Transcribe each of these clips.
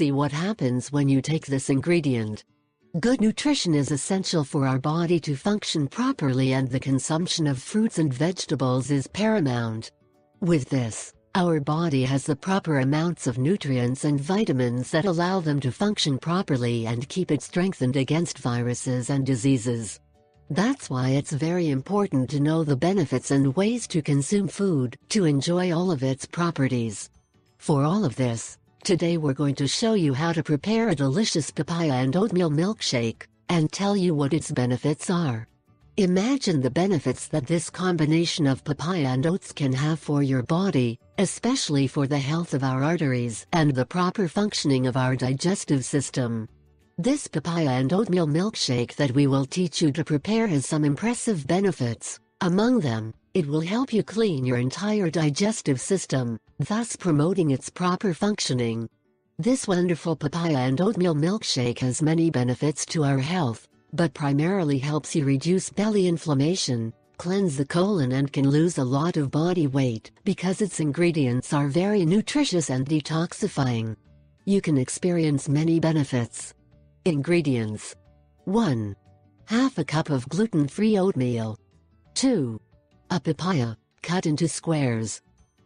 see what happens when you take this ingredient. Good nutrition is essential for our body to function properly, and the consumption of fruits and vegetables is paramount. With this, our body has the proper amounts of nutrients and vitamins that allow them to function properly and keep it strengthened against viruses and diseases. That's why it's very important to know the benefits and ways to consume food to enjoy all of its properties. For all of this, today we're going to show you how to prepare a delicious papaya and oatmeal milkshake, and tell you what its benefits are. Imagine the benefits that this combination of papaya and oats can have for your body, especially for the health of our arteries and the proper functioning of our digestive system. This papaya and oatmeal milkshake that we will teach you to prepare has some impressive benefits. Among them, it will help you clean your entire digestive system, thus promoting its proper functioning. This wonderful papaya and oatmeal milkshake has many benefits to our health, but primarily helps you reduce belly inflammation, cleanse the colon, and can lose a lot of body weight because its ingredients are very nutritious and detoxifying. You can experience many benefits. Ingredients: 1. Half a cup of gluten-free oatmeal. 2. A papaya, cut into squares.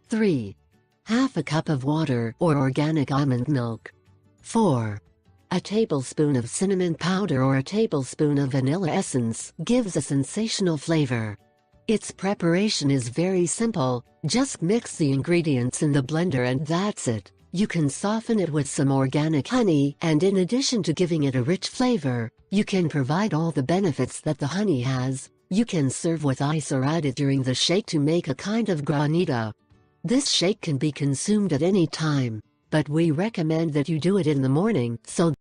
3. Half a cup of water or organic almond milk. 4. A tablespoon of cinnamon powder or a tablespoon of vanilla essence gives a sensational flavor. Its preparation is very simple, just mix the ingredients in the blender and that's it. You can soften it with some organic honey, and in addition to giving it a rich flavor, you can provide all the benefits that the honey has. You can serve with ice or add it during the shake to make a kind of granita. This shake can be consumed at any time, but we recommend that you do it in the morning so